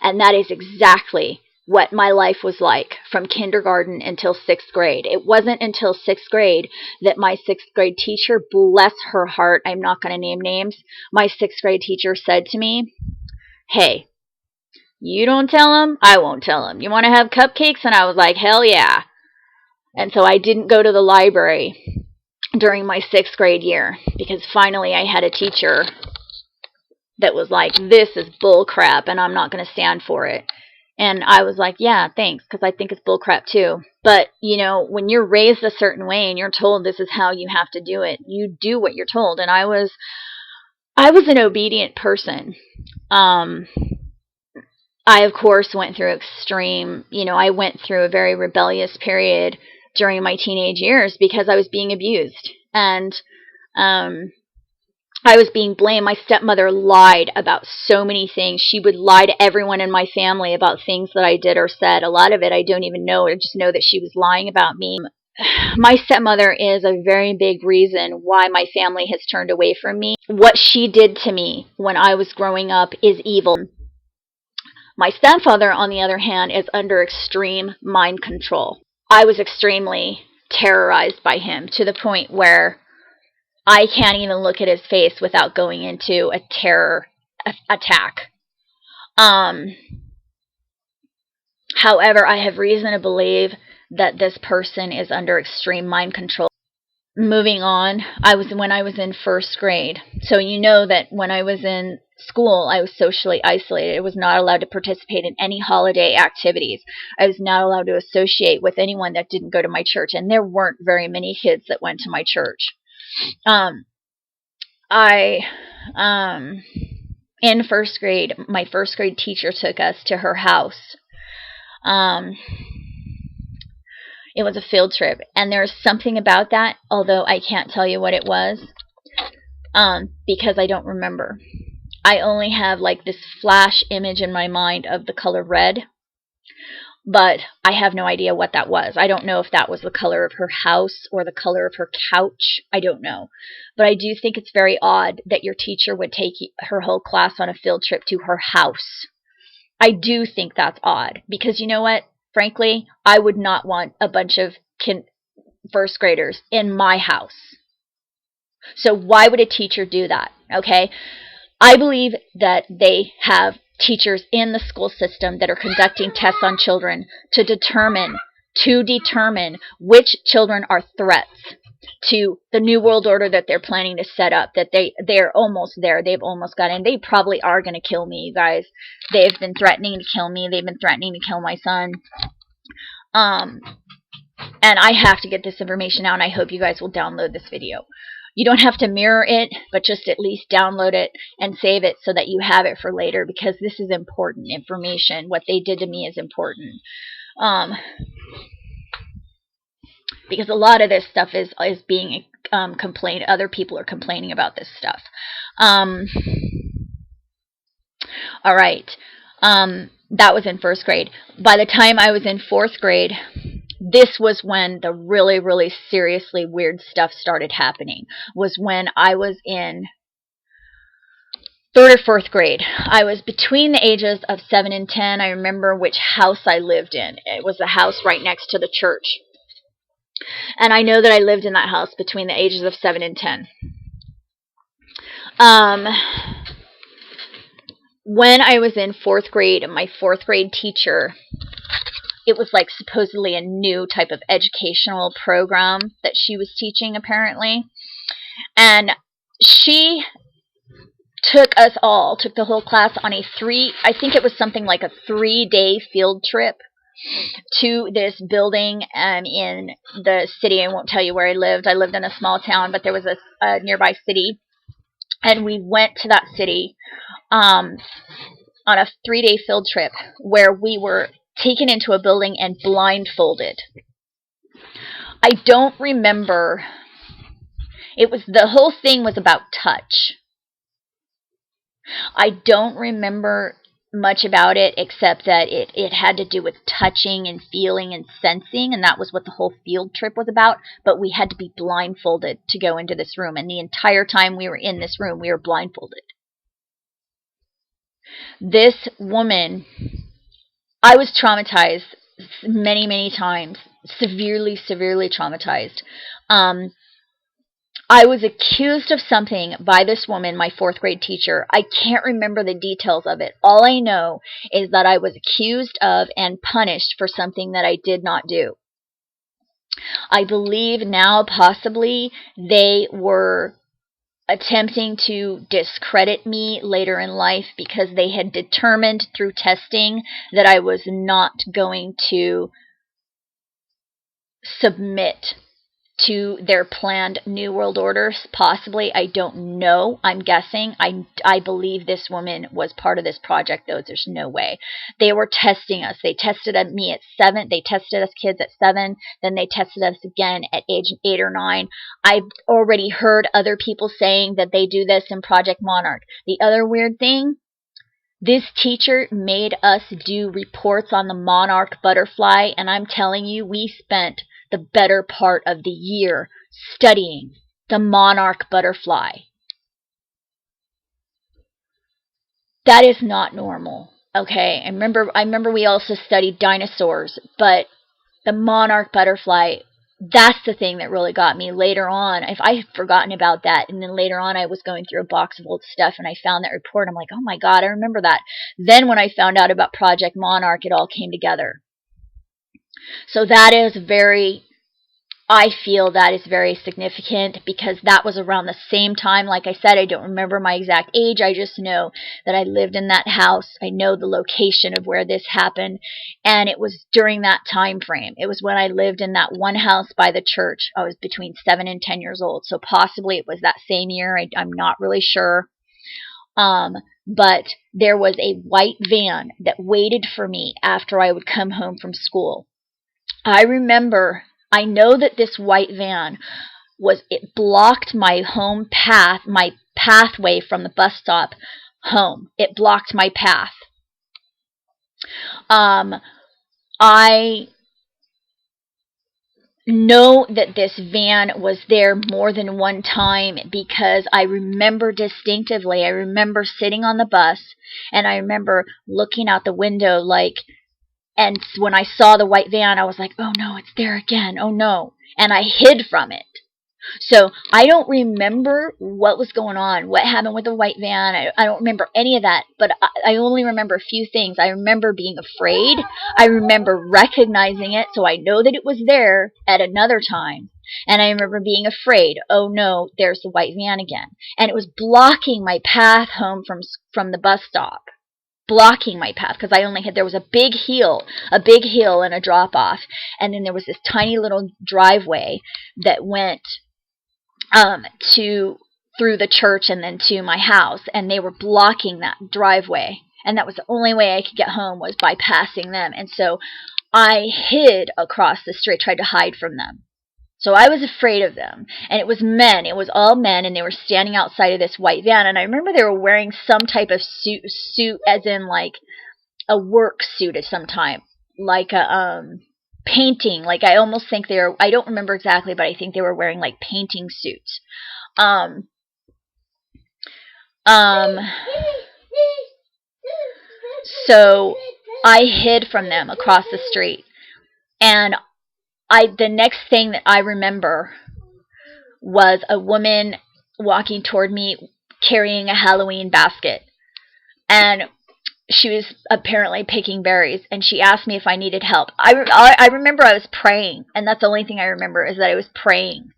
And that is exactly what my life was like from kindergarten until 6th grade. It wasn't until 6th grade that my 6th grade teacher, bless her heart, I'm not going to name names, my 6th grade teacher said to me, hey, you don't tell them, I won't tell them. You want to have cupcakes? And I was like, hell yeah. And so I didn't go to the library during my 6th grade year because finally I had a teacher that was like, this is bull crap and I'm not going to stand for it. And I was like, yeah, thanks, because I think it's bull crap too. But, you know, when you're raised a certain way and you're told this is how you have to do it, you do what you're told. And I was an obedient person. I, of course, went through I went through a very rebellious period during my teenage years because I was being abused. And I was being blamed. My stepmother lied about so many things. She would lie to everyone in my family about things that I did or said. A lot of it I don't even know. I just know that she was lying about me. My stepmother is a very big reason why my family has turned away from me. What she did to me when I was growing up is evil. My stepfather, on the other hand, is under extreme mind control. I was extremely terrorized by him to the point where I can't even look at his face without going into a terror attack. However, I have reason to believe that this person is under extreme mind control. Moving on, when I was in 1st grade. So you know that when I was in school, I was socially isolated. I was not allowed to participate in any holiday activities. I was not allowed to associate with anyone that didn't go to my church, and there weren't very many kids that went to my church. In 1st grade, my 1st grade teacher took us to her house. It was a field trip, and there's something about that, although I can't tell you what it was, because I don't remember. I only have like this flash image in my mind of the color red, but I have no idea what that was. I don't know if that was the color of her house or the color of her couch. I don't know. But I do think it's very odd that your teacher would take her whole class on a field trip to her house. I do think that's odd because you know what? Frankly, I would not want a bunch of 1st graders in my house. So why would a teacher do that? Okay? I believe that they have teachers in the school system that are conducting tests on children to determine which children are threats to the new world order that they're planning to set up, that they're almost there. They've almost got in. They probably are going to kill me, you guys. They've been threatening to kill me. They've been threatening to kill my son. And I have to get this information out, and I hope you guys will download this video. You don't have to mirror it, but just at least download it and save it so that you have it for later, because this is important information. What they did to me is important. Because a lot of this stuff is being complained. Other people are complaining about this stuff. All right. That was in 1st grade. By the time I was in 4th grade, this was when the really, really seriously weird stuff started happening. Was when I was in 3rd or 4th grade. I was between the ages of 7 and 10. I remember which house I lived in. It was the house right next to the church. And I know that I lived in that house between the ages of 7 and 10. When I was in 4th grade, my 4th grade teacher, it was like supposedly a new type of educational program that she was teaching, apparently. And she took the whole class on I think it was something like a 3-day field trip to this building in the city. I won't tell you where I lived. I lived in a small town, but there was a nearby city. And we went to that city on a 3-day field trip where we were taken into a building and blindfolded. I don't remember. The whole thing was about touch. I don't remember much about it except that it had to do with touching and feeling and sensing, and that was what the whole field trip was about. But we had to be blindfolded to go into this room, and the entire time we were in this room, we were blindfolded. This woman I was traumatized many, many times, severely, severely traumatized. Um, I was accused of something by this woman, my fourth grade teacher. I can't remember the details of it. All I know is that I was accused of and punished for something that I did not do. I believe now possibly they were attempting to discredit me later in life because they had determined through testing that I was not going to submit to their planned New World Orders. Possibly, I don't know. I'm guessing. I believe this woman was part of this project, though. There's no way. They were testing us. They tested me at 7. They tested us kids at 7. Then they tested us again at age 8 or 9. I've already heard other people saying that they do this in Project Monarch. The other weird thing, this teacher made us do reports on the monarch butterfly, and I'm telling you, we spent the better part of the year studying the monarch butterfly. That is not normal. Okay, I remember we also studied dinosaurs, but the monarch butterfly, that's the thing that really got me later on. If I had forgotten about that, and then later on I was going through a box of old stuff and I found that report, I'm like, oh my God, I remember that. Then when I found out about Project Monarch, it all came together. So that is I feel that is very significant because that was around the same time. Like I said, I don't remember my exact age. I just know that I lived in that house. I know the location of where this happened, and it was during that time frame. It was when I lived in that one house by the church. I was between 7 and 10 years old, so possibly it was that same year. I'm not really sure. But there was a white van that waited for me after I would come home from school. I know that this white van it blocked my home path, my pathway from the bus stop home. It blocked my path. I know that this van was there more than one time because I remember distinctively, I remember sitting on the bus and I remember looking out the window and when I saw the white van, I was like, oh no, it's there again. Oh no. And I hid from it. So I don't remember what was going on, what happened with the white van. I don't remember any of that, but I only remember a few things. I remember being afraid. I remember recognizing it, so I know that it was there at another time. And I remember being afraid. Oh no, there's the white van again. And it was blocking my path home from the bus stop. Blocking my path because there was a big hill and a drop off, and then there was this tiny little driveway that went through the church and then to my house, and they were blocking that driveway, and that was the only way I could get home was by passing them. And so I hid across the street, tried to hide from them. So I was afraid of them. And it was men. It was all men, and they were standing outside of this white van. And I remember they were wearing some type of suit as in like a work suit of some type. Like a painting. Like I almost think I don't remember exactly, but I think they were wearing like painting suits. So I hid from them across the street. And the next thing that I remember was a woman walking toward me carrying a Halloween basket. And she was apparently picking berries, and she asked me if I needed help. I remember I was praying, and that's the only thing I remember is that I was praying.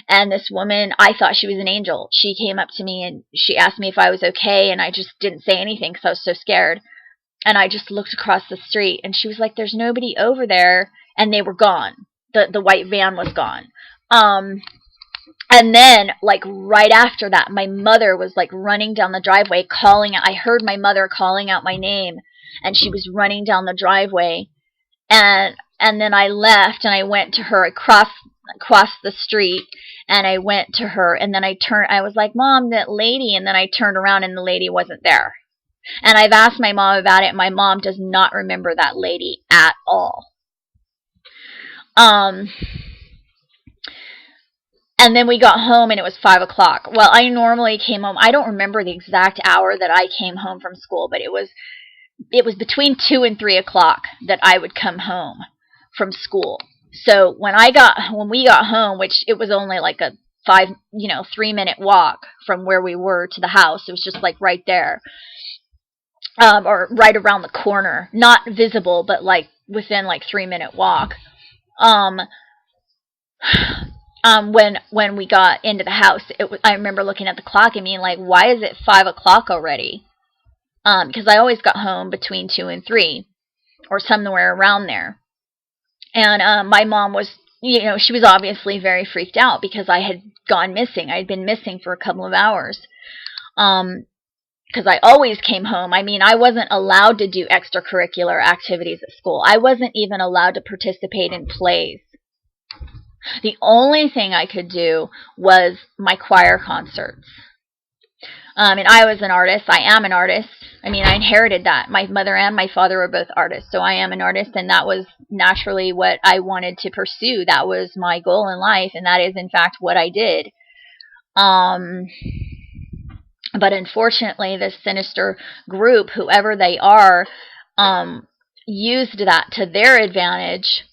And this woman, I thought she was an angel. She came up to me, and she asked me if I was okay, and I just didn't say anything because I was so scared. And I just looked across the street, and she was like, there's nobody over there, and they were gone. The white van was gone. And then, like, right after that, my mother was, like, running down the driveway calling out. I heard my mother calling out my name, and she was running down the driveway. And then I left, and I went to her across the street, and I went to her, and then I was like, Mom, that lady, and then I turned around, and the lady wasn't there. And I've asked my mom about it, and my mom does not remember that lady at all. And then we got home, and it was 5 o'clock. Well, I normally came home. I don't remember the exact hour that I came home from school, but it was it was between 2 and 3 o'clock that I would come home from school. So when we got home, which it was only like a 3-minute walk from where we were to the house. It was just like right there, or right around the corner, not visible, but like within like 3-minute walk. When we got into the house, I remember looking at the clock and being like, why is it 5 o'clock already? Because I always got home between 2 and 3, or somewhere around there. And my mom was, she was obviously very freaked out because I had gone missing. I had been missing for a couple of hours. Because I always came home. I mean, I wasn't allowed to do extracurricular activities at school. I wasn't even allowed to participate in plays. The only thing I could do was my choir concerts. And I was an artist. I am an artist. I mean, I inherited that. My mother and my father were both artists, so I am an artist, and that was naturally what I wanted to pursue. That was my goal in life, and that is, in fact, what I did. But unfortunately, this sinister group, whoever they are, used that to their advantage